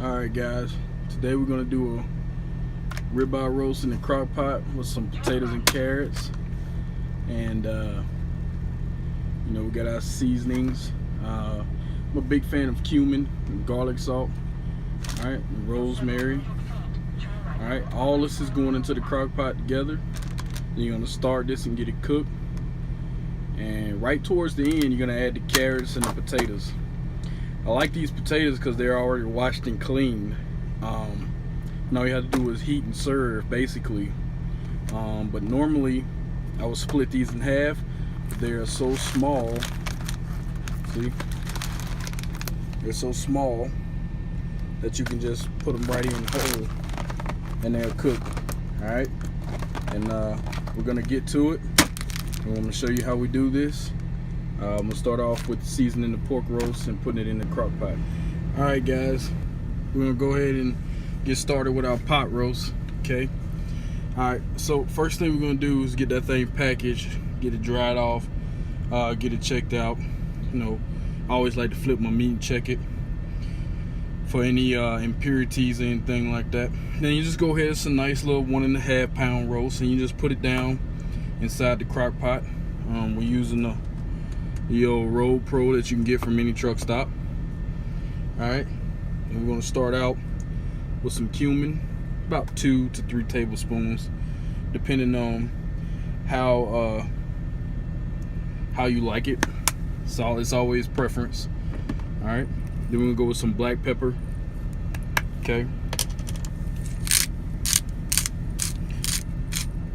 Alright guys, today we're going to do a ribeye roast in the crock pot with some potatoes and carrots, and we got our seasonings. I'm a big fan of cumin and garlic salt, alright, and rosemary. Alright, all this is going into the crock pot together. Then you're going to start this and get it cooked, and right towards the end you're going to add the carrots and the potatoes. I like these potatoes because they're already washed and cleaned. All you have to do is heat and serve, basically. But normally I would split these in half. They're so small. See? They're so small that you can just put them right in whole and they'll cook. Alright? And we're gonna get to it. I'm gonna show you how we do this. I'm gonna start off with seasoning the pork roast and putting it in the crock pot. Alright guys, we're gonna go ahead and get started with our pot roast. Okay. Alright, so first thing we're gonna do is get that thing packaged, get it dried off, get it checked out. I always like to flip my meat and check it for any impurities or anything like that. Then you just go ahead, it's a nice little 1.5 pound roast, and you just put it down inside the crock pot. We're using the old Road Pro that you can get from any truck stop. Alright, and we're going to start out with some cumin, about 2 to 3 tablespoons, depending on how you like it. So it's always preference. Alright, then we're going to go with some black pepper. Okay.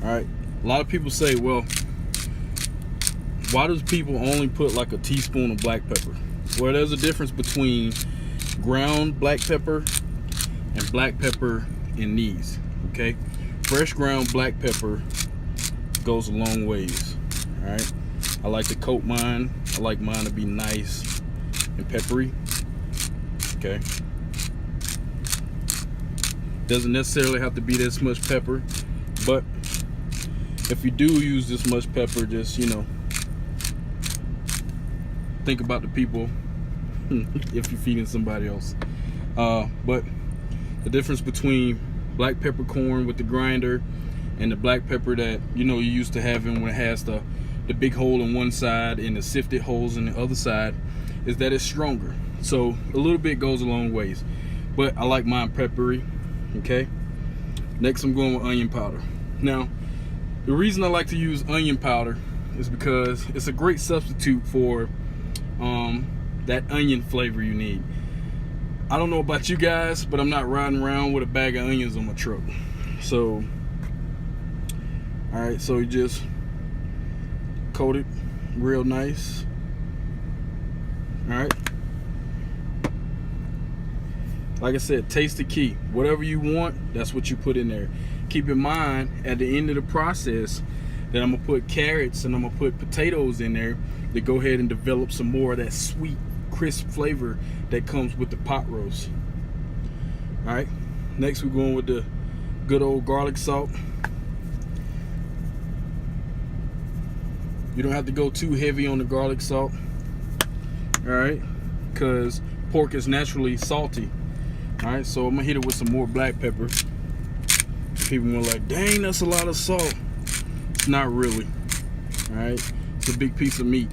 Alright, a lot of people say, well, why does people only put like a teaspoon of black pepper? Well, there's a difference between ground black pepper and black pepper in these. Okay, fresh ground black pepper goes a long ways. All right, I like to coat mine. I like mine to be nice and peppery. Okay, doesn't necessarily have to be this much pepper, but if you do use this much pepper, just think about the people if you're feeding somebody else. But the difference between black peppercorn with the grinder and the black pepper that you used to having when it has the big hole in one side and the sifted holes in the other side is that it's stronger. So a little bit goes a long ways, but I like mine peppery. Okay, next I'm going with onion powder. Now the reason I like to use onion powder is because it's a great substitute for that onion flavor you need. I don't know about you guys, but I'm not riding around with a bag of onions on my truck. So, alright, so you just coat it real nice. Alright. Like I said, taste the key. Whatever you want, that's what you put in there. Keep in mind, at the end of the process, that I'm gonna put carrots and I'm gonna put potatoes in there to go ahead and develop some more of that sweet, crisp flavor that comes with the pot roast. Alright, next we're going with the good old garlic salt. You don't have to go too heavy on the garlic salt. Alright, because pork is naturally salty. Alright, so I'm gonna hit it with some more black pepper. People were like, dang, that's a lot of salt. It's not really. Alright, it's a big piece of meat.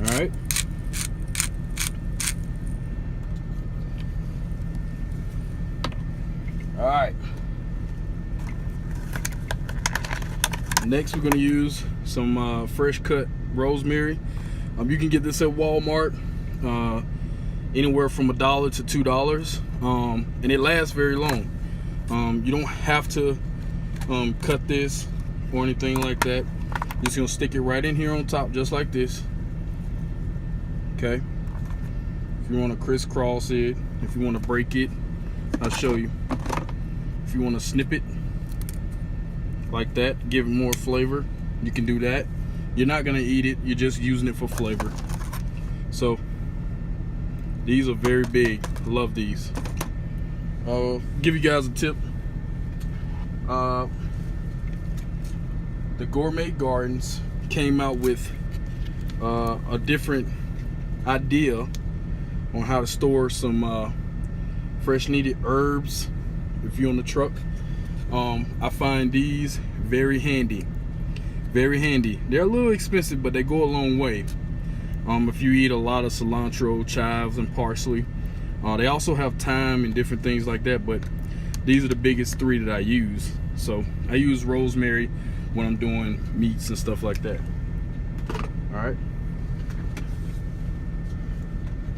Alright. Alright. Next we're going to use some fresh cut rosemary. You can get this at Walmart, anywhere from $1 to $2, and it lasts very long. You don't have to cut this or anything like that. You're just gonna stick it right in here on top, just like this. Okay. If you want to crisscross it, if you want to break it, I'll show you. If you want to snip it like that, give it more flavor, you can do that. You're not gonna eat it, you're just using it for flavor. So these are very big. I love these. I'll give you guys a tip. The Gourmet Gardens came out with a different idea on how to store some fresh needed herbs if you're on the truck. I find these very handy. Very handy. They're a little expensive, but they go a long way. If you eat a lot of cilantro, chives, and parsley. They also have thyme and different things like that, but these are the biggest three that I use. So I use rosemary when I'm doing meats and stuff like that. All right.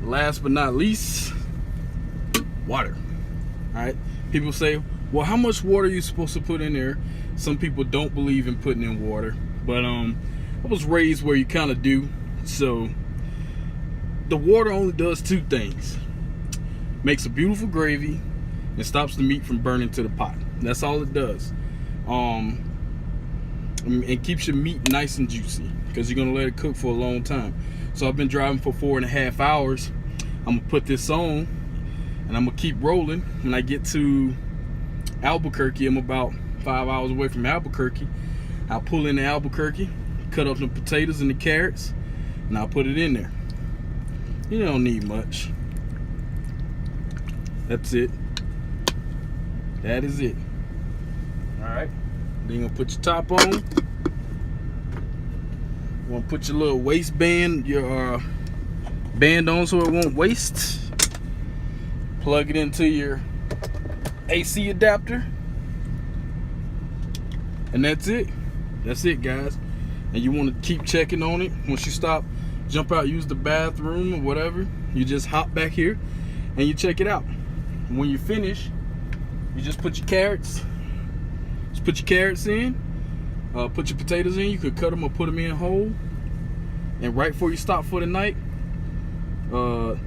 Last but not least, water. All right. People say, well, how much water are you supposed to put in there? Some people don't believe in putting in water, but I was raised where you kind of do. So the water only does two things: makes a beautiful gravy and stops the meat from burning to the pot. That's all it does. And keeps your meat nice and juicy because you're gonna let it cook for a long time. So I've been driving for 4.5 hours. I'm gonna put this on and I'm gonna keep rolling. When I get to Albuquerque, I'm about 5 hours away from Albuquerque. I'll pull in the Albuquerque, cut up the potatoes and the carrots, and I'll put it in there. You don't need much. That's it. That is it. Alright. Then you're gonna put your top on. You wanna put your little waistband, your band on so it won't waste. Plug it into your AC adapter. And that's it. That's it, guys. And you want to keep checking on it. Once you stop, jump out, use the bathroom or whatever, you just hop back here and you check it out. And when you finish, you just put your carrots. Just put your carrots in. Put your potatoes in. You could cut them or put them in whole. And right before you stop for the night,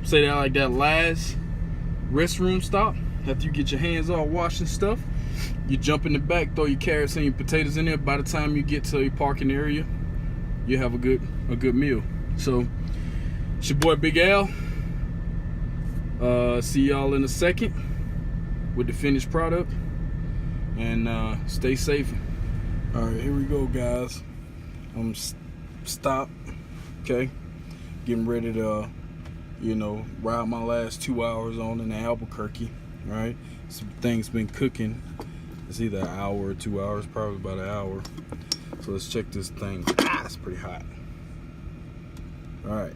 say that like that last restroom stop, after you get your hands all washed and stuff, you jump in the back, throw your carrots and your potatoes in there. By the time you get to your parking area, you have a good meal. So it's your boy Big Al. See y'all in a second with the finished product, and stay safe. All right, here we go, guys. I'm stopped. Okay, getting ready to ride my last 2 hours on in Albuquerque. All right, some things been cooking. It's either an hour or 2 hours, probably about an hour. So let's check this thing. It's pretty hot. All right.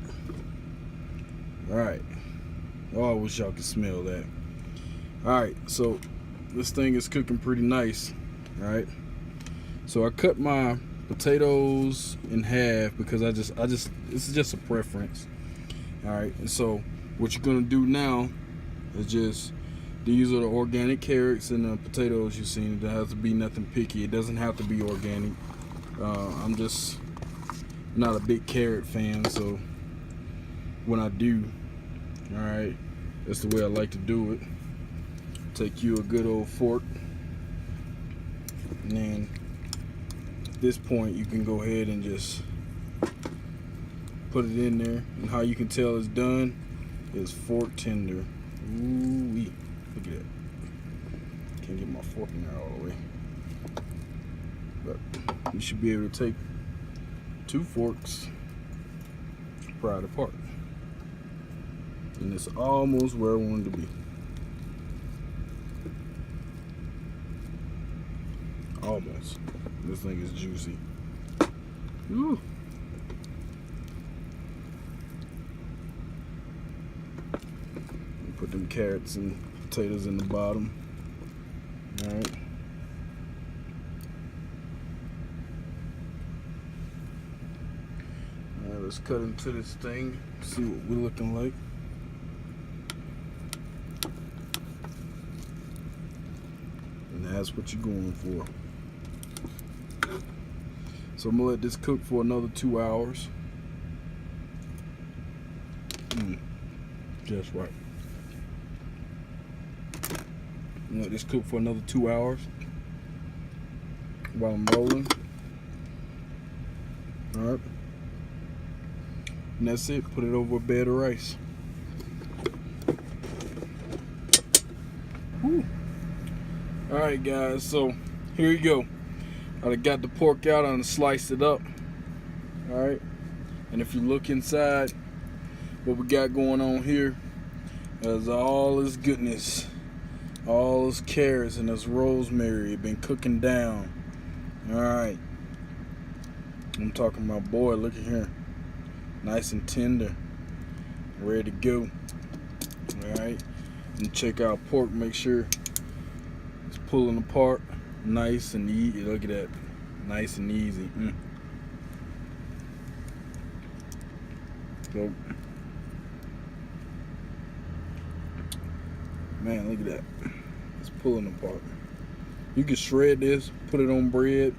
Oh, I wish y'all could smell that. All right, so this thing is cooking pretty nice. All right, so I cut my potatoes in half because I just this is just a preference. All right, and so what you're gonna do now is just, these are the organic carrots and the potatoes you've seen. It doesn't have to be nothing picky. It doesn't have to be organic. I'm just not a big carrot fan, so when I do, all right, that's the way I like to do it. Take you a good old fork, and then at this point you can go ahead and just put it in there. And how you can tell it's done is fork tender. Ooh-wee. Look at that. Can't get my fork in there all the way. But you should be able to take 2 forks, pry it apart. And it's almost where I wanted to be. Almost. This thing is juicy. Ooh. Put them carrots and potatoes in the bottom. All right. All right, let's cut into this thing, see what we're looking like. And that's what you're going for. So I'm gonna let this cook for another 2 hours. Just right. Let this cook for another 2 hours while I'm rolling. All right, and that's it. Put it over a bed of rice. Whew. All right, guys. So here you go. I got the pork out and sliced it up. All right, and if you look inside, what we got going on here There's all this goodness, all this carrots and this rosemary been cooking down. All right, I'm talking about, boy, look at here, nice and tender, ready to go. All right, and check out pork, make sure it's pulling apart nice and easy. Look at that, nice and easy. So, man, look at that, it's pulling apart. You can shred this, put it on bread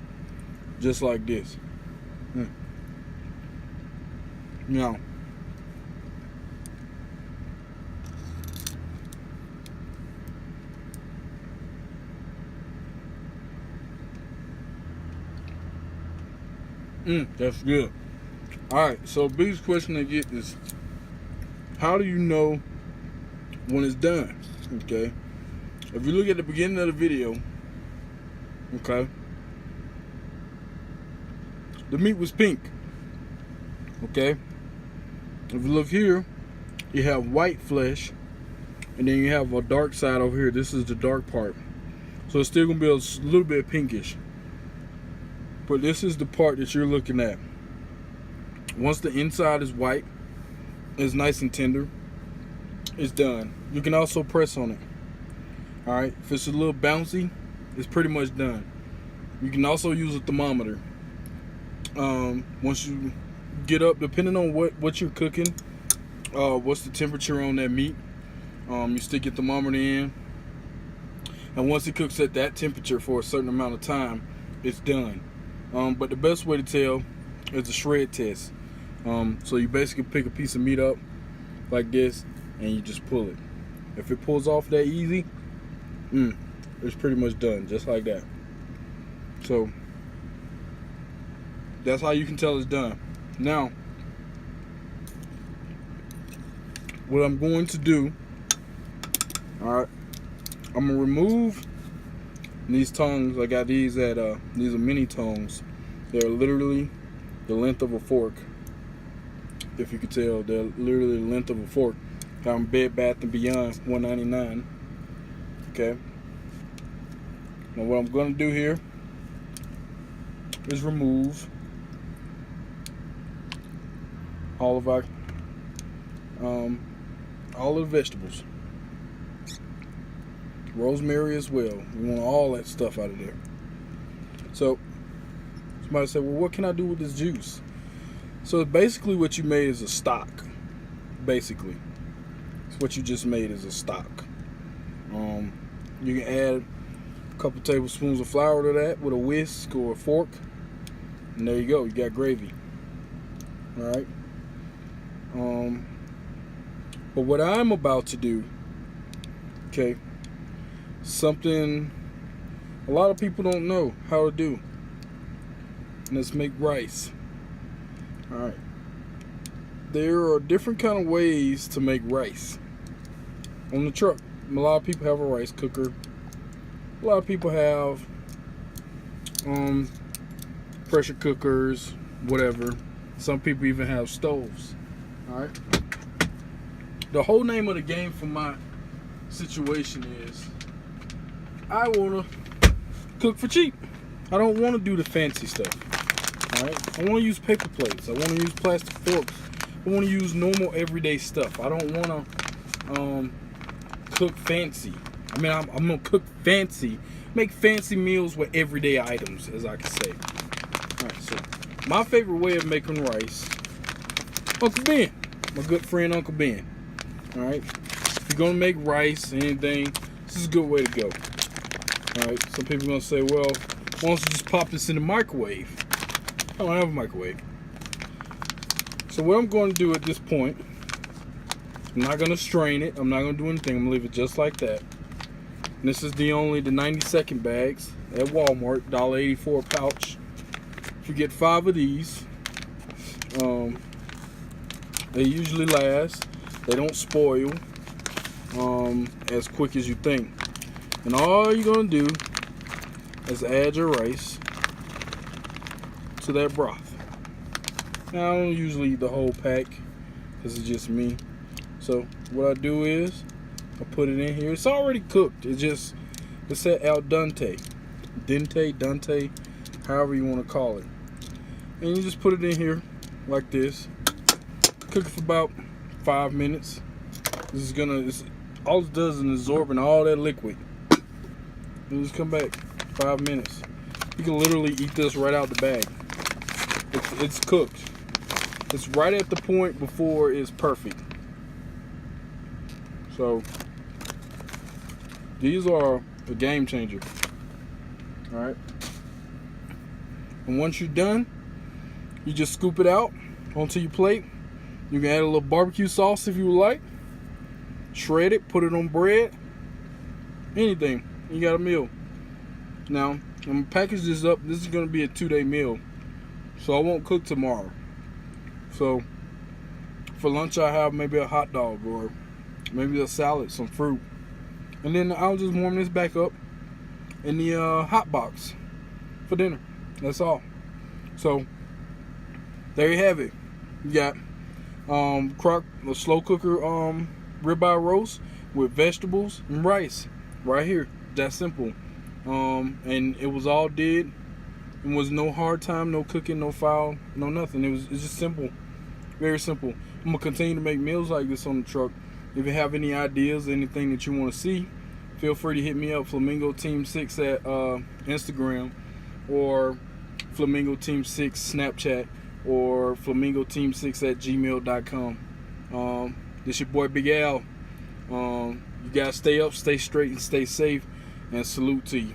just like this. Now, that's good. Alright, so biggest question I get is, how do you know when it's done? Okay, if you look at the beginning of the video, okay, the meat was pink. Okay, if you look here, you have white flesh, and then you have a dark side over here. This is the dark part, so it's still gonna be a little bit pinkish, but this is the part that you're looking at. Once the inside is white, it's nice and tender, it's done. You can also press on it. All right, if it's a little bouncy, it's pretty much done. You can also use a thermometer. Once you get up, depending on what you're cooking, what's the temperature on that meat, you stick your thermometer in, and once it cooks at that temperature for a certain amount of time, it's done. But the best way to tell is a shred test. So you basically pick a piece of meat up like this and you just pull it. If it pulls off that easy, it's pretty much done, just like that. So that's how you can tell it's done. Now, what I'm going to do, all right, I'm gonna remove these tongues. I got these at these are mini tongues. They're literally the length of a fork. If you could tell, they're literally the length of a fork. Got them Bed Bath & Beyond, $1.99. Okay. Now what I'm gonna do here is remove all of our all of the vegetables, rosemary as well. We want all that stuff out of there. So somebody said, well, what can I do with this juice? So basically what you made is a stock. Basically, it's what you just made is a stock. You can add a couple tablespoons of flour to that with a whisk or a fork, and there you go, you got gravy. All right. But what I'm about to do, okay, something a lot of people don't know how to do, and let's make rice. All right. There are different kind of ways to make rice on the truck. A lot of people have a rice cooker. A lot of people have pressure cookers, whatever. Some people even have stoves. All right. The whole name of the game for my situation is I want to cook for cheap. I don't want to do the fancy stuff. All right. I want to use paper plates. I want to use plastic forks. I want to use normal everyday stuff. I don't want to cook fancy. I mean, I'm gonna cook fancy, make fancy meals with everyday items, as I can say. All right. So my favorite way of making rice, Uncle Ben, my good friend Uncle Ben. All right. If you're gonna make rice, anything, this is a good way to go. All right. Some people are gonna say, well, why don't you just pop this in the microwave? I don't have a microwave. So what I'm going to do at this point, I'm not going to strain it. I'm not going to do anything. I'm going to leave it just like that. And this is the 90-second bags at Walmart, $1.84 a pouch. If you get 5 of these, they usually last. They don't spoil as quick as you think. And all you're going to do is add your rice to that broth. Now, I don't usually eat the whole pack because it's just me. So what I do is I put it in here. It's already cooked. It said al dente, dente, however you want to call it. And you just put it in here like this. Cook it for about 5 minutes. All it does is absorbing all that liquid. And just come back 5 minutes. You can literally eat this right out the bag. It's cooked. It's right at the point before it's perfect. So these are a game changer. All right. And once you're done, you just scoop it out onto your plate. You can add a little barbecue sauce if you would like. Shred it, put it on bread. Anything. You got a meal. Now, I'm going to package this up. This is going to be a 2-day meal. So I won't cook tomorrow. So for lunch I have maybe a hot dog or maybe a salad, some fruit. And then I'll just warm this back up in the hot box for dinner. That's all. So there you have it. You got a slow cooker ribeye roast with vegetables and rice right here. That simple. And it was all did. It was no hard time, no cooking, no foul, no nothing. It's just simple, very simple. I'm gonna continue to make meals like this on the truck. If you have any ideas, anything that you want to see, feel free to hit me up, Flamingo Team 6 at Instagram, or Flamingo Team 6 Snapchat, or Flamingo Team 6 at gmail.com. This your boy Big Al. You guys stay up, stay straight, and stay safe. And salute to you.